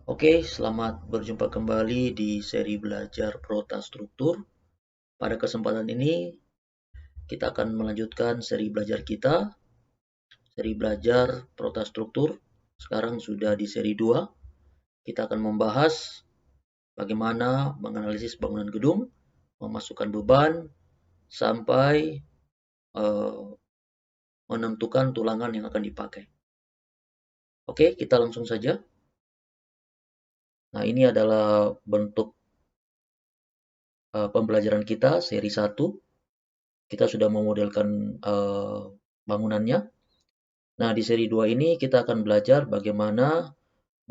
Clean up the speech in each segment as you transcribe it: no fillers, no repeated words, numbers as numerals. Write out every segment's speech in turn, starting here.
Oke, selamat berjumpa kembali di seri belajar Prota Struktur. Pada kesempatan ini, kita akan melanjutkan seri belajar kita, seri belajar Prota Struktur. Sekarang sudah di seri 2. Kita akan membahas bagaimana menganalisis bangunan gedung, memasukkan beban, sampai menentukan tulangan yang akan dipakai. Oke, kita langsung saja. Nah, ini adalah bentuk pembelajaran kita, seri 1. Kita sudah memodelkan bangunannya. Nah, di seri 2 ini kita akan belajar bagaimana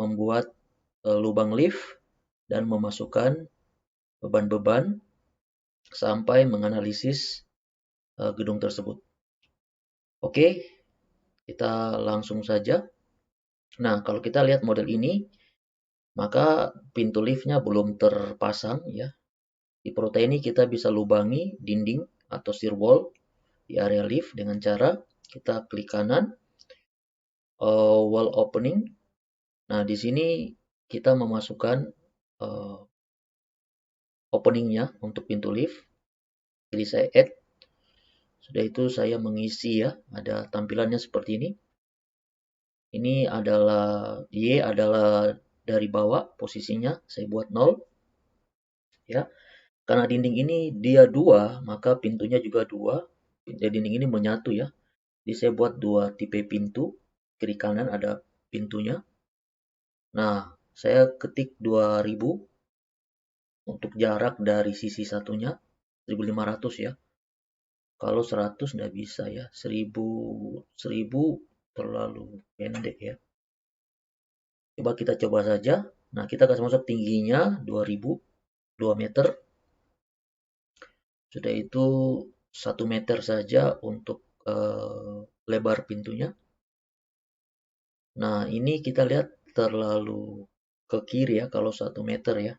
membuat lubang lift dan memasukkan beban-beban sampai menganalisis gedung tersebut. Oke, kita langsung saja. Nah, kalau kita lihat model ini, maka pintu liftnya belum terpasang ya. Di Prota ini kita bisa lubangi dinding atau shear wall di area lift dengan cara kita klik kanan, wall opening. Nah, di sini kita memasukkan openingnya untuk pintu lift. Jadi saya add. Sudah itu saya mengisi ya. Ada tampilannya seperti ini. Ini adalah Y adalah dari bawah posisinya. Saya buat 0. Ya. Karena dinding ini dia 2, maka pintunya juga 2. Jadi dinding ini menyatu ya. Jadi saya buat 2 tipe pintu. Kiri kanan ada pintunya. Nah, saya ketik 2000 untuk jarak dari sisi satunya, 1500 ya. Kalau 100 nggak bisa ya, 1000 terlalu pendek ya. Kita coba saja. Nah, kita kasih masuk tingginya 2000, 2 meter. Sudah itu 1 meter saja untuk lebar pintunya. Nah, ini kita lihat terlalu ke kiri ya kalau 1 meter ya.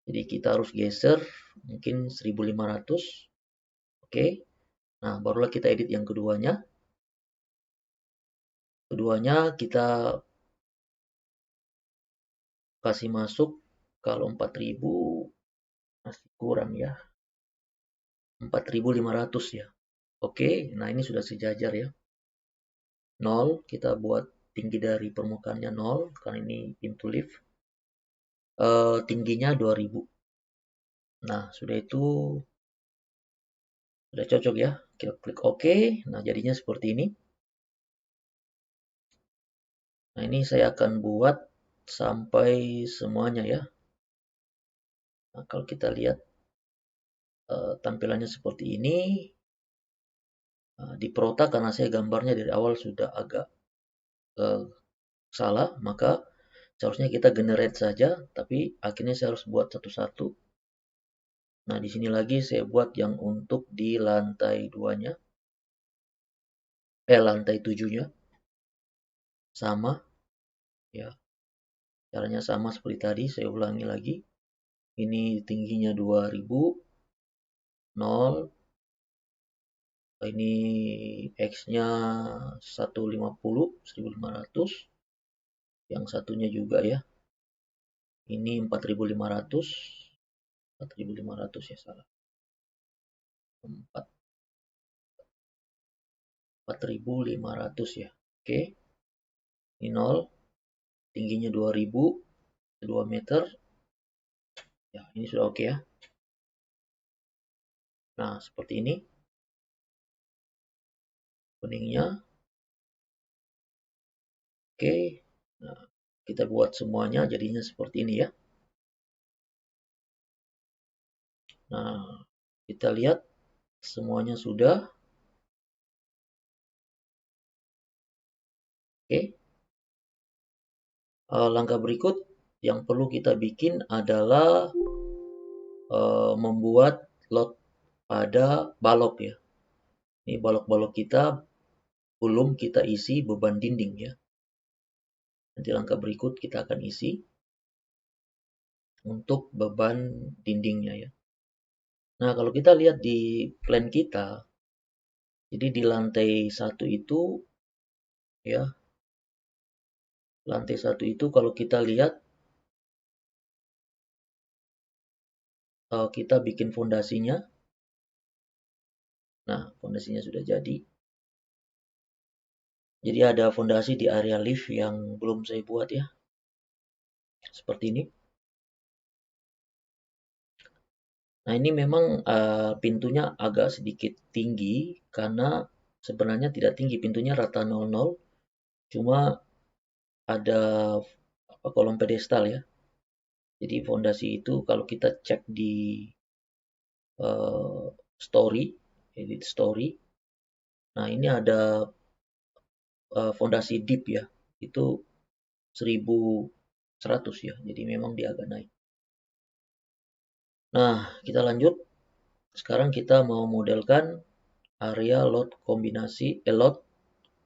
Jadi kita harus geser mungkin 1500. Oke. Nah, barulah kita edit yang keduanya. Keduanya kita kasih masuk kalau 4000 masih kurang ya. 4500 ya. Oke, nah ini sudah sejajar ya. 0, kita buat tinggi dari permukaannya 0 karena ini pintu lift. Tingginya 2000. Nah, sudah itu sudah cocok ya. Kita klik OK. Nah, jadinya seperti ini. Nah, ini saya akan buat sampai semuanya ya. Nah, kalau kita lihat tampilannya seperti ini. Di Prota karena saya gambarnya dari awal sudah agak salah, maka seharusnya kita generate saja, tapi akhirnya saya harus buat satu-satu. Nah, di sini lagi saya buat yang untuk di lantai 2-nya. Lantai 7-nya. Sama ya. Caranya sama seperti tadi, saya ulangi lagi. Ini tingginya 2000, 0. Ini X-nya 150, 1500. Yang satunya juga ya. Ini 4500. 4500 ya, salah. 4500 ya. Oke. Ini 0. Tingginya 2000, 2 meter. Ya, ini sudah oke ya. Nah, seperti ini. Kuningnya. Oke. Nah, kita buat semuanya jadinya seperti ini ya. Nah, kita lihat semuanya sudah. Oke. Langkah berikut yang perlu kita bikin adalah membuat lot pada balok ya. Ini balok-balok kita belum kita isi beban dinding ya. Nanti langkah berikut kita akan isi untuk beban dindingnya ya. Nah, kalau kita lihat di plan kita, jadi di lantai 1 itu ya, Lantai 1 itu kalau kita lihat, kita bikin fondasinya. Nah, fondasinya sudah jadi. Jadi ada fondasi di area lift yang belum saya buat ya. Seperti ini. Nah, ini memang pintunya agak sedikit tinggi karena sebenarnya tidak tinggi, pintunya rata 00, cuma ada kolom pedestal ya. Jadi fondasi itu kalau kita cek di story, edit story. Nah, ini ada fondasi deep ya. Itu 1100 ya. Jadi memang dia agak naik. Nah, kita lanjut. Sekarang kita mau modelkan area load kombinasi load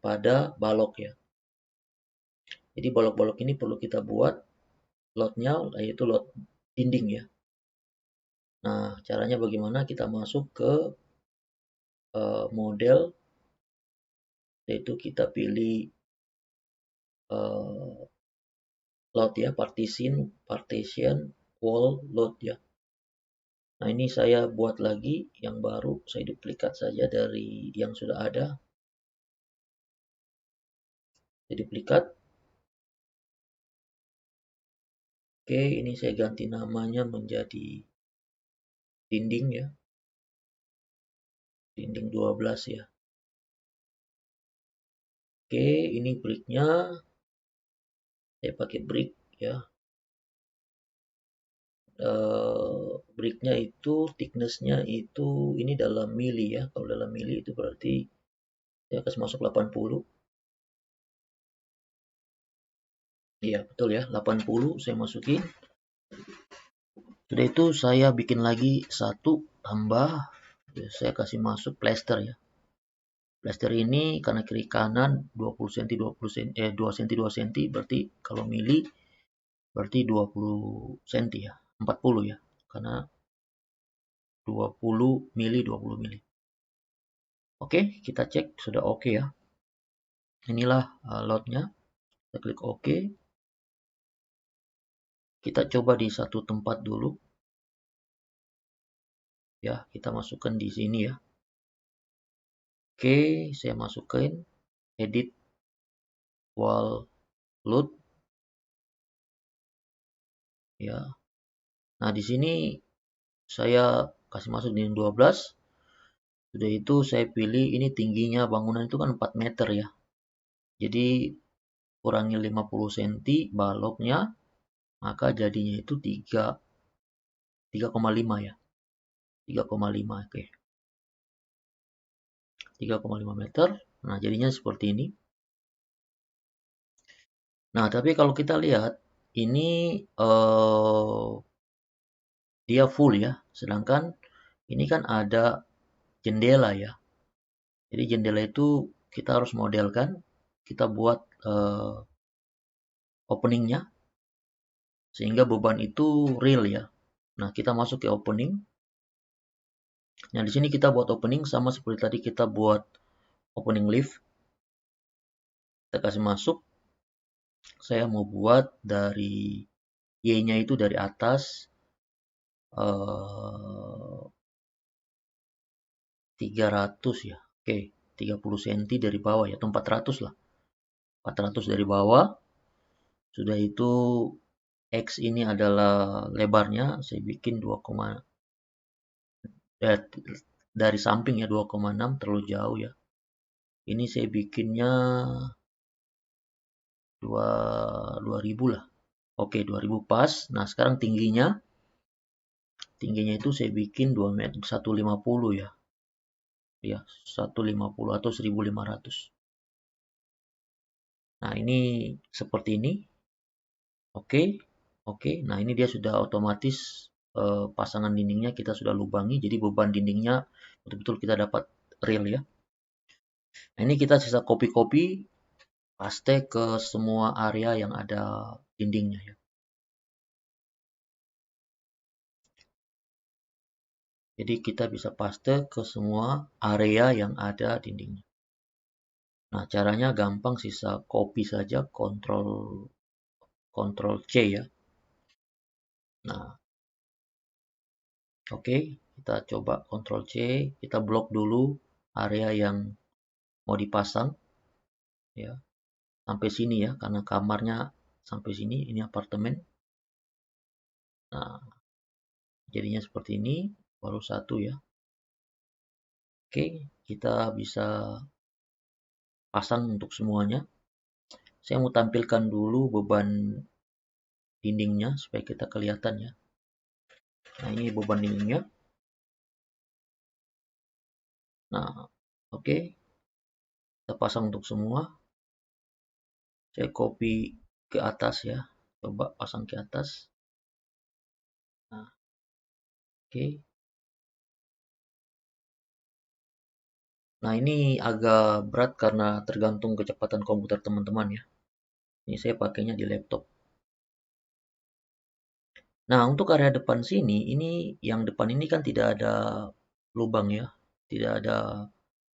pada balok ya. Jadi balok-balok ini perlu kita buat loadnya, yaitu load dinding ya. Nah, caranya bagaimana? Kita masuk ke model, yaitu kita pilih load ya, partition wall load ya. Nah, ini saya buat lagi yang baru, saya duplikat saja dari yang sudah ada. Saya duplikat. Oke, ini saya ganti namanya menjadi dinding ya. Dinding 12 ya. Oke, ini bricknya. Saya pakai brick ya. Bricknya itu thicknessnya itu ini dalam mili ya. Kalau dalam mili itu berarti saya kasih masuk 80. Iya betul ya, 80 saya masukin. Sudah itu saya bikin lagi satu tambah ya, saya kasih masuk plaster ya. Plaster ini karena kiri kanan 20 cm 20 cm 2 cm 2 cm berarti kalau mili berarti 20 cm ya. 40 ya. Karena 20 mili 20 mili. Oke, kita cek sudah oke ya. Inilah loadnya. Kita klik OK. Kita coba di satu tempat dulu. Ya, kita masukkan di sini ya. Oke, saya masukin edit wall load. Ya. Nah, di sini saya kasih masuk di 12. Sudah itu saya pilih ini tingginya bangunan itu kan 4 meter ya. Jadi kurangi 50 cm baloknya, maka jadinya itu 3,5 ya. 3,5 oke. 3,5 meter. Nah, jadinya seperti ini. Nah, tapi kalau kita lihat ini dia full ya. Sedangkan ini kan ada jendela ya. Jadi jendela itu kita harus modelkan, kita buat openingnya sehingga beban itu real ya. Nah, kita masuk ke opening. Nah, di sini kita buat opening sama seperti tadi kita buat opening lift. Kita kasih masuk. Saya mau buat dari Y-nya itu dari atas 300 ya. Oke, 30 cm dari bawah ya, atau 400 lah. 400 dari bawah. Sudah itu X ini adalah lebarnya, saya bikin 2, dari samping ya 2,6 terlalu jauh ya. Ini saya bikinnya 2000 lah. Oke, 2000 pas. Nah, sekarang tingginya itu saya bikin 2 meter 150 ya. Ya, 150 atau 1500. Nah, ini seperti ini. Oke. Oke. Nah, ini dia sudah otomatis pasangan dindingnya kita sudah lubangi, jadi beban dindingnya betul-betul kita dapat real ya. Nah, ini kita sisa copy-copy paste ke semua area yang ada dindingnya ya. Jadi kita bisa paste ke semua area yang ada dindingnya. Nah, caranya gampang, sisa copy saja, Ctrl C ya. Nah, oke, kita coba Ctrl C, kita blok dulu area yang mau dipasang ya. Sampai sini ya, karena kamarnya sampai sini, ini apartemen. Nah, jadinya seperti ini, baru satu ya. Oke, kita bisa pasang untuk semuanya. Saya mau tampilkan dulu beban dindingnya supaya kita kelihatan ya. Nah, ini beban dindingnya. Nah, oke, kita pasang untuk semua. Saya copy ke atas ya. Coba pasang ke atas. Nah, oke. Nah, ini agak berat karena tergantung kecepatan komputer teman-teman ya. Ini saya pakainya di laptop. Nah, untuk area depan sini, ini yang depan ini kan tidak ada lubang ya. Tidak ada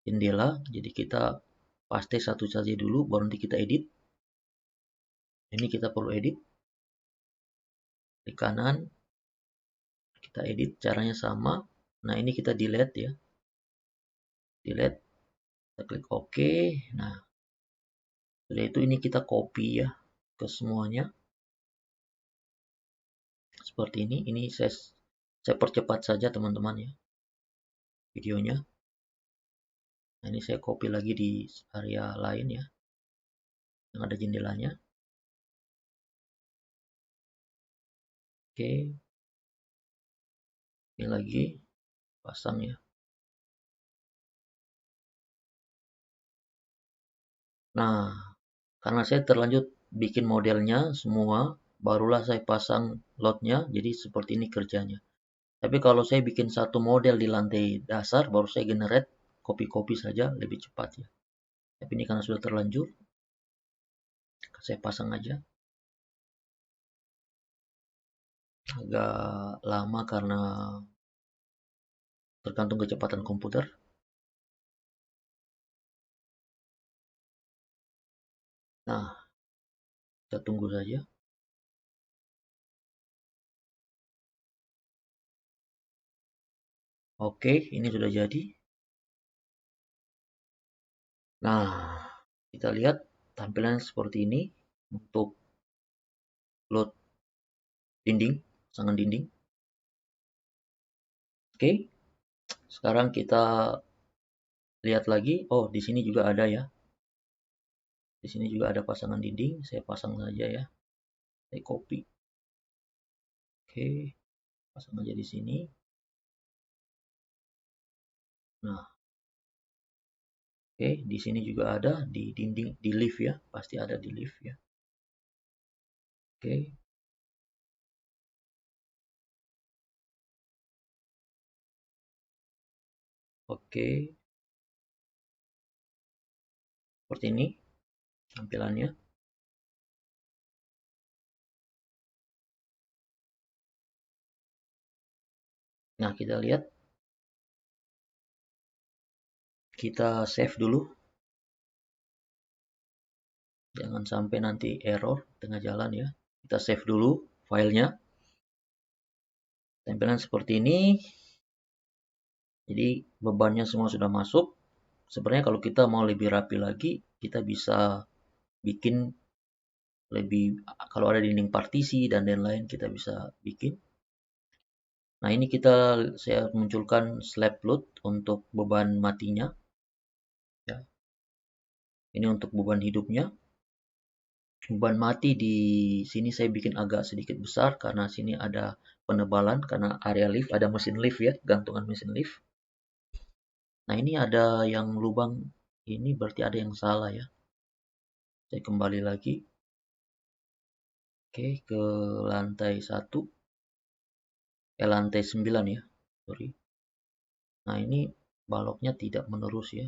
jendela. Jadi kita paste satu saja dulu, baru nanti kita edit. Ini kita perlu edit. Di kanan, kita edit, caranya sama. Nah, ini kita delete ya. Delete, kita klik OK. Nah, setelah itu ini kita copy ya ke semuanya. Seperti ini. Ini saya percepat saja teman-teman ya videonya. Nah, ini saya copy lagi di area lain ya, yang ada jendelanya. Oke, ini lagi pasang ya. Nah, karena saya terlanjur bikin modelnya semua, barulah saya pasang lotnya, jadi seperti ini kerjanya. Tapi kalau saya bikin satu model di lantai dasar, baru saya generate, copy-copy saja, lebih cepat ya. Tapi ini karena sudah terlanjur, saya pasang aja. Agak lama karena tergantung kecepatan komputer. Nah, kita tunggu saja. Oke, ini sudah jadi. Nah, kita lihat tampilan seperti ini untuk load dinding, pasangan dinding. Oke, sekarang kita lihat lagi. Oh, di sini juga ada ya. Di sini juga ada pasangan dinding. Saya pasang saja ya. Saya copy. Oke, pasang aja di sini. Nah, oke, di sini juga ada di dinding, di lift ya. Pasti ada di lift ya. Oke. Oke, seperti ini tampilannya. Nah, kita lihat. Kita save dulu. Jangan sampai nanti error tengah jalan ya. Kita save dulu filenya. Tampilan seperti ini. Jadi bebannya semua sudah masuk. Sebenarnya kalau kita mau lebih rapi lagi, kita bisa bikin lebih, kalau ada dinding partisi dan lain-lain kita bisa bikin. Nah, ini saya munculkan slab load untuk beban matinya ya. Ini untuk beban hidupnya. Beban mati di sini saya bikin agak sedikit besar karena sini ada penebalan karena area lift, ada mesin lift ya, gantungan mesin lift. Nah, ini ada yang lubang, ini berarti ada yang salah ya. Saya kembali lagi. Oke, ke lantai 1. Lantai 9 ya. Sorry. Nah, ini baloknya tidak menerus ya.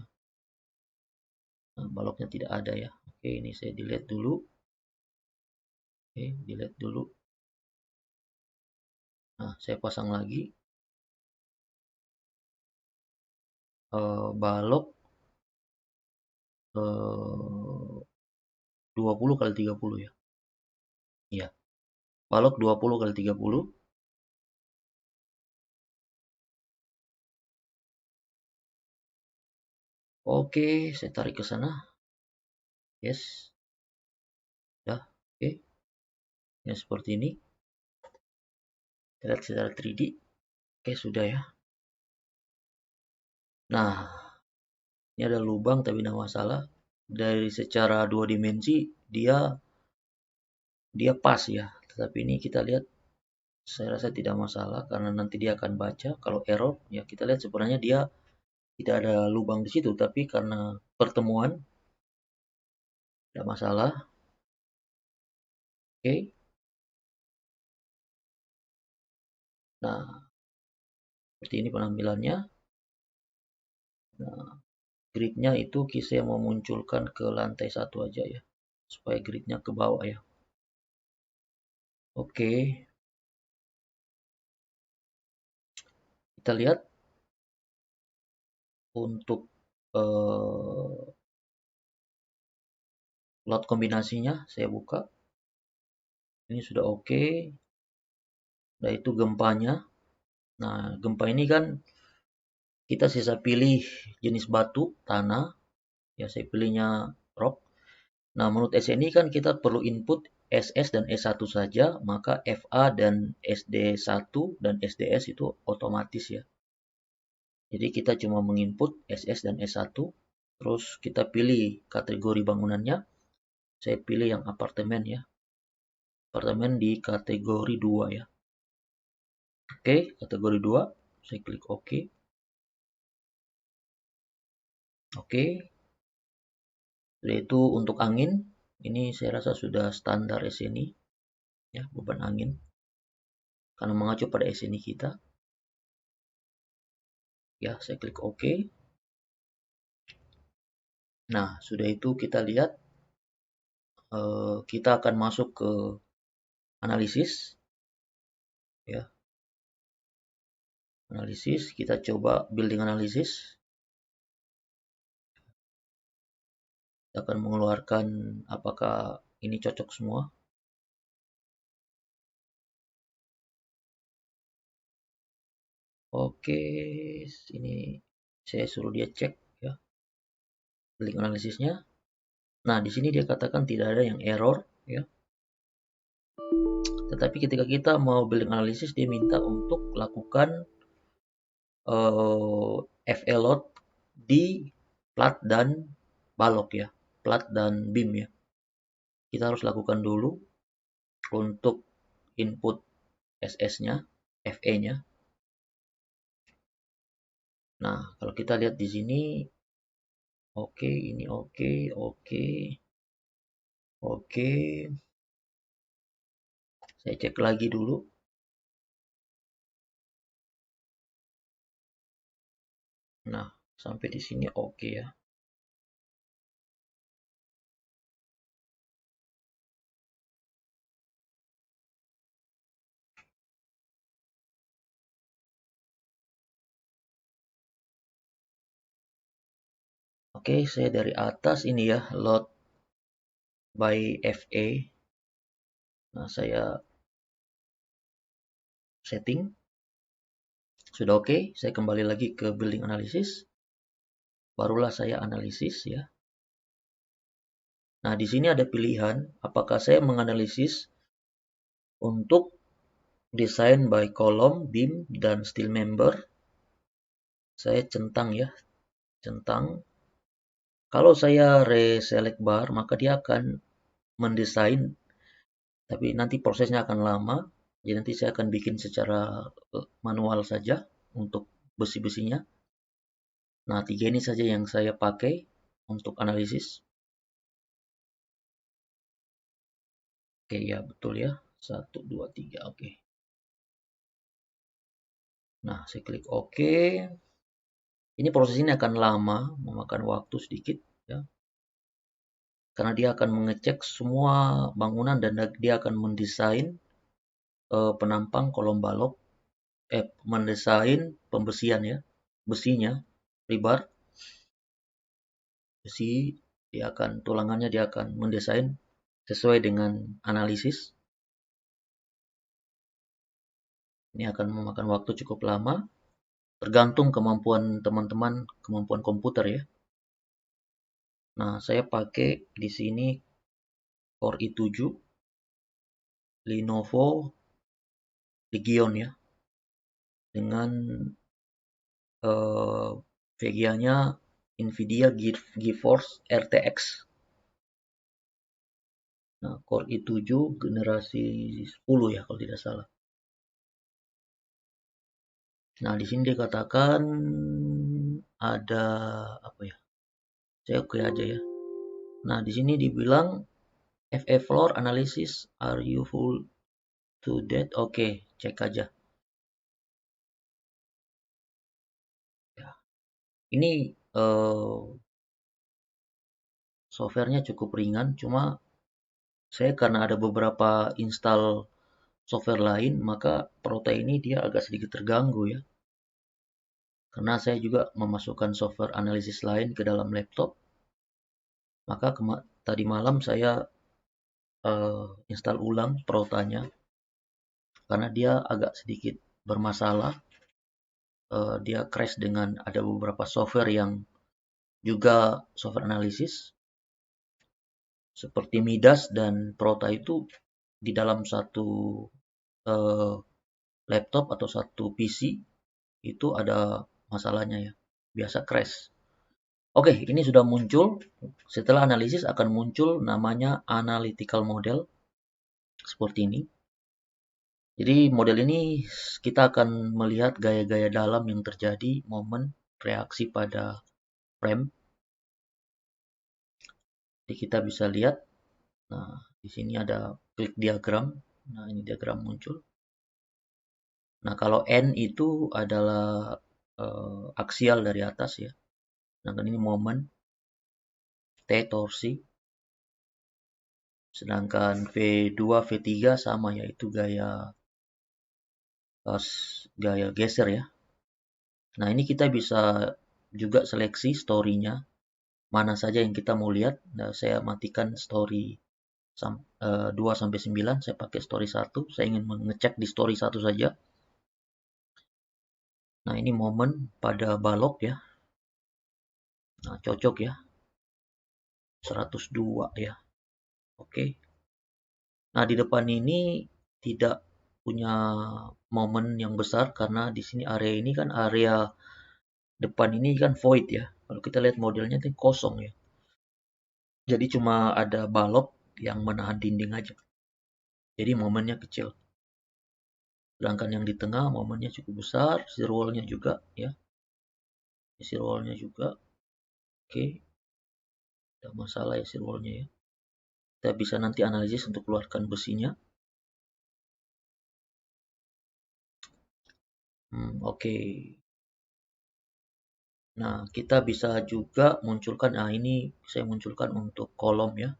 Nah, baloknya tidak ada ya. Oke, ini saya delete dulu. Oke, delete dulu. Nah, saya pasang lagi. Balok 20 kali 30 ya. Iya. Balok 20 kali 30. Oke, saya tarik ke sana. Yes. Dah, oke. Ya seperti ini. Kita lihat secara 3D. Oke, sudah ya. Nah, ini ada lubang tapi tidak masalah. Dari secara 2 dimensi dia pas ya. Tetapi ini kita lihat, saya rasa tidak masalah karena nanti dia akan baca. Kalau error ya kita lihat sebenarnya dia tidak ada lubang di situ, tapi karena pertemuan tidak masalah. Oke. Nah, seperti ini penampilannya. Nah, gridnya itu saya mau munculkan ke lantai 1 aja ya, supaya gridnya ke bawah ya. Oke, kita lihat untuk lot kombinasinya, saya buka. Ini sudah oke. Nah, itu gempanya. Nah, gempa ini kan kita sisa pilih jenis batu, tanah. Ya, saya pilihnya rock. Nah, menurut SNI kan kita perlu input SS dan S1 saja, maka FA dan SD1 dan SDS itu otomatis ya. Jadi kita cuma menginput SS dan S1, terus kita pilih kategori bangunannya. Saya pilih yang apartemen ya. Apartemen di kategori 2 ya. Oke, kategori 2. Saya klik OK. Oke. Yaitu untuk angin, ini saya rasa sudah standar SNI ya, beban angin. Karena mengacu pada SNI kita. Ya, saya klik OK. Nah, sudah itu kita lihat kita akan masuk ke analisis ya. Analisis, kita coba building analisis. Kita akan mengeluarkan apakah ini cocok semua. Oke, ini saya suruh dia cek ya building analisisnya. Nah, di sini dia katakan tidak ada yang error ya. Tetapi ketika kita mau building analisis, dia minta untuk lakukan FE load di plat dan balok ya, plat dan beam ya. Kita harus lakukan dulu untuk input SS-nya, FE-nya. Nah, kalau kita lihat di sini, oke, ini oke, oke, oke. Saya cek lagi dulu. Nah, sampai di sini oke ya. Oke, saya dari atas ini ya, load by FA. Nah, saya setting. Sudah oke, saya kembali lagi ke building analysis. Barulah saya analisis ya. Nah, di sini ada pilihan apakah saya menganalisis untuk desain by column, beam, dan steel member. Saya centang ya, centang. Kalau saya reselect bar, maka dia akan mendesain, tapi nanti prosesnya akan lama. Jadi nanti saya akan bikin secara manual saja untuk besi-besinya. Nah, 3 ini saja yang saya pakai untuk analisis. Oke, ya betul ya. 1, 2, 3, oke. Nah, saya klik OK. Ini proses ini akan lama, memakan waktu sedikit ya. Karena dia akan mengecek semua bangunan dan dia akan mendesain penampang kolom balok, mendesain pembesian ya, besinya, rebar, besi tulangannya dia akan mendesain sesuai dengan analisis. Ini akan memakan waktu cukup lama, tergantung kemampuan teman-teman, kemampuan komputer ya. Nah, saya pakai di sini Core i7 Lenovo Legion ya, dengan VGA-nya Nvidia GeForce RTX. Nah, Core i7 generasi 10 ya kalau tidak salah. Nah, di sini dikatakan ada apa ya? Saya oke aja ya. Nah, di sini dibilang FA floor analysis, are you full to that? Oke, cek aja. Ya. Ini softwarenya cukup ringan, cuma saya karena ada beberapa install software lain, maka protein ini dia agak sedikit terganggu ya. Karena saya juga memasukkan software analisis lain ke dalam laptop, maka tadi malam saya install ulang Protanya karena dia agak sedikit bermasalah. Dia crash dengan ada beberapa software yang juga software analisis seperti Midas dan Prota itu di dalam satu laptop atau satu PC itu ada masalahnya ya, biasa crash. Oke, ini sudah muncul. Setelah analisis akan muncul namanya analytical model seperti ini. Jadi model ini kita akan melihat gaya-gaya dalam yang terjadi, momen, reaksi pada frame. Jadi kita bisa lihat, nah di sini ada klik diagram. Nah ini diagram muncul. Nah kalau N itu adalah aksial dari atas ya. Sedangkan ini momen, T torsi. Sedangkan V2, V3 sama yaitu gaya geser ya. Nah ini kita bisa juga seleksi story-nya. Mana saja yang kita mau lihat. Nah, saya matikan story 2-9, saya pakai story 1. Saya ingin mengecek di story 1 saja. Nah ini momen pada balok ya. Nah cocok ya. 102 ya. Oke. Nah di depan ini tidak punya momen yang besar karena di sini area ini kan area depan ini kan void ya. Kalau kita lihat modelnya kan kosong ya. Jadi cuma ada balok yang menahan dinding aja. Jadi momennya kecil. Sedangkan yang di tengah momennya cukup besar, shear wall-nya juga ya. Shear wall-nya juga. Oke. Tidak masalah ya shear wall-nya ya. Kita bisa nanti analisis untuk keluarkan besinya. Oke. Nah, kita bisa juga munculkan, nah ini saya munculkan untuk kolom ya.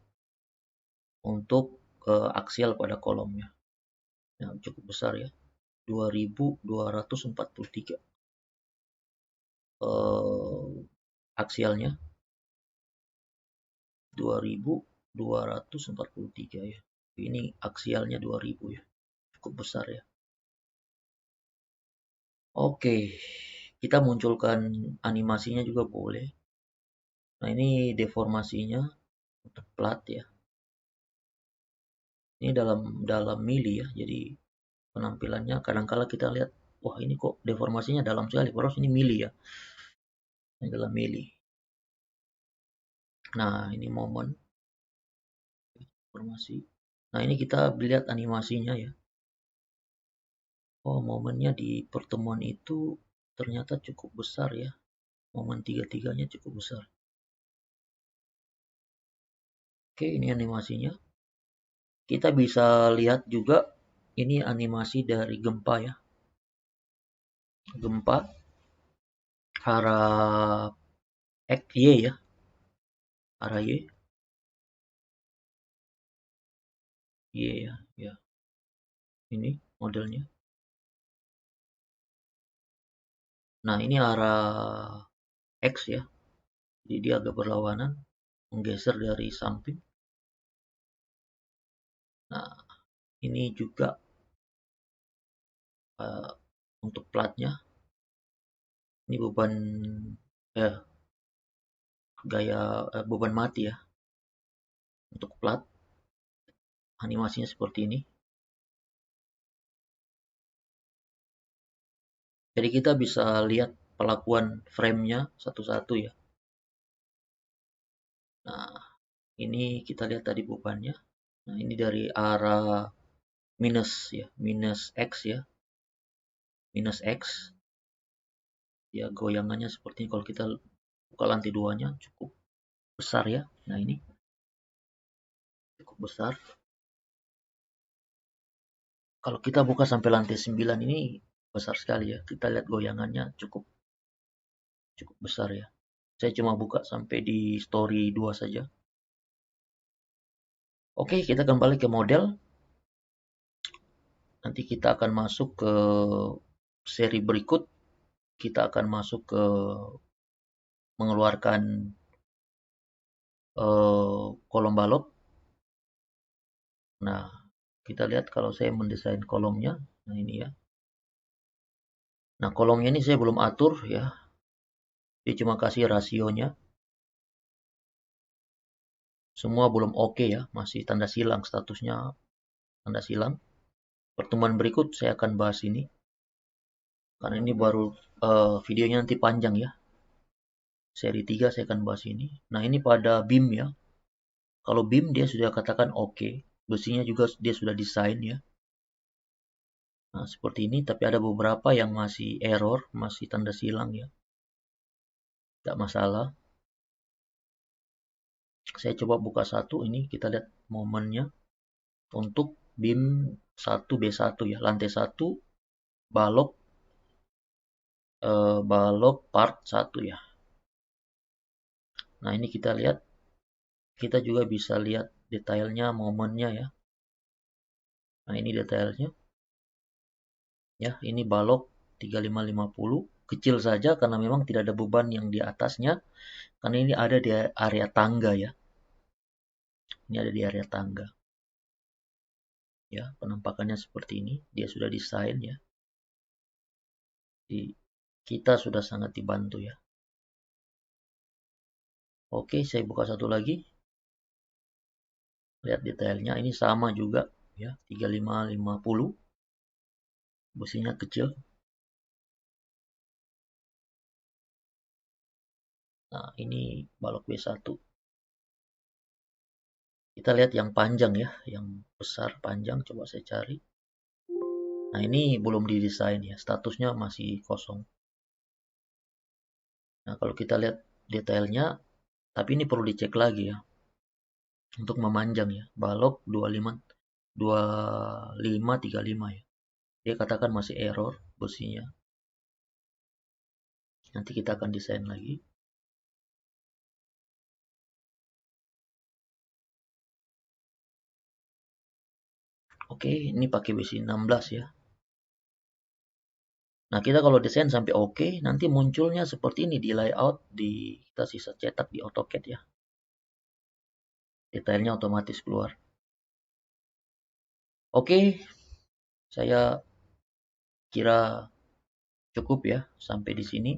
Untuk aksial pada kolomnya. Yang cukup besar ya. 2243 aksialnya 2243 ya. Ini aksialnya 2000 ya. Cukup besar ya. Oke. Kita munculkan animasinya juga boleh. Nah, ini deformasinya untuk plat ya. Ini dalam mili ya. Jadi penampilannya kadang-kala kita lihat, wah ini kok deformasinya dalam sekali. Padahal ini mili ya. Ini dalam mili. Nah, ini momen deformasi. Nah, ini kita lihat animasinya ya. Oh, momennya di pertemuan itu ternyata cukup besar ya. Momen tiga-tiganya cukup besar. Oke, ini animasinya. Kita bisa lihat juga ini animasi dari gempa ya. Gempa arah X, Y ya. Arah Y. Y ya, ya. Ini modelnya. Nah, ini arah X ya. Jadi dia agak berlawanan. menggeser dari samping. Nah, ini juga untuk platnya. Ini beban beban mati ya untuk plat. Animasinya seperti ini. Jadi kita bisa lihat pelakuan frame-nya satu-satu ya. Nah, ini kita lihat tadi bebannya. Nah, ini dari arah minus ya, minus X ya. Minus X. Ya, goyangannya seperti ini. Kalau kita buka lantai 2-nya cukup besar ya. Nah, ini cukup besar. Kalau kita buka sampai lantai 9 ini besar sekali ya. Kita lihat goyangannya cukup besar ya. Saya cuma buka sampai di story 2 saja. Oke, kita kembali ke model. Nanti kita akan masuk ke seri berikut. Kita akan masuk ke mengeluarkan kolom balok. Nah, kita lihat kalau saya mendesain kolomnya. Nah, ini ya. Nah, kolomnya ini saya belum atur ya. Dia cuma kasih rasionya. Semua belum oke ya, masih tanda silang, statusnya tanda silang. Pertemuan berikut saya akan bahas ini. Karena ini baru videonya nanti panjang ya. Seri 3 saya akan bahas ini. Nah, ini pada beam ya. Kalau beam dia sudah katakan oke. Besinya juga dia sudah desain ya. Nah, seperti ini, tapi ada beberapa yang masih error, masih tanda silang ya. Tidak masalah. Saya coba buka satu ini, kita lihat momennya. Untuk beam 1 B1 ya, lantai 1 balok part 1 ya. Nah, ini kita lihat, kita juga bisa lihat detailnya, momennya ya. Nah, ini detailnya. Ya, ini balok 3550, kecil saja karena memang tidak ada beban yang di atasnya. Karena ini ada di area tangga ya. Ini ada di area tangga. Ya, penampakannya seperti ini. Dia sudah desain ya. Jadi, kita sudah sangat dibantu ya. Oke, saya buka satu lagi. Lihat detailnya, ini sama juga ya, 3550. Besinya kecil. Nah, ini balok B1. Kita lihat yang panjang ya, yang besar panjang, coba saya cari. Nah, ini belum didesain ya, statusnya masih kosong. Nah, kalau kita lihat detailnya, tapi ini perlu dicek lagi ya. Untuk memanjang ya, balok 2535 ya. Dia katakan masih error besinya. Nanti kita akan desain lagi. Oke, ini pakai besi 16 ya. Nah, kita kalau desain sampai oke, nanti munculnya seperti ini di layout, kita sisa cetak di AutoCAD ya. Detailnya otomatis keluar. Oke, saya kira cukup ya sampai di sini.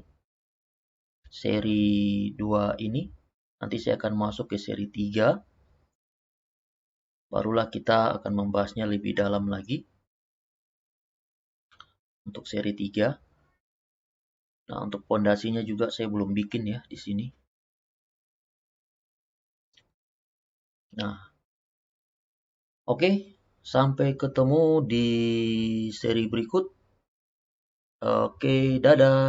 Seri 2 ini. Nanti saya akan masuk ke seri 3. Barulah kita akan membahasnya lebih dalam lagi. Untuk seri 3. Nah, untuk pondasinya juga saya belum bikin ya di sini. Nah, oke, sampai ketemu di seri berikut. Oke, dadah.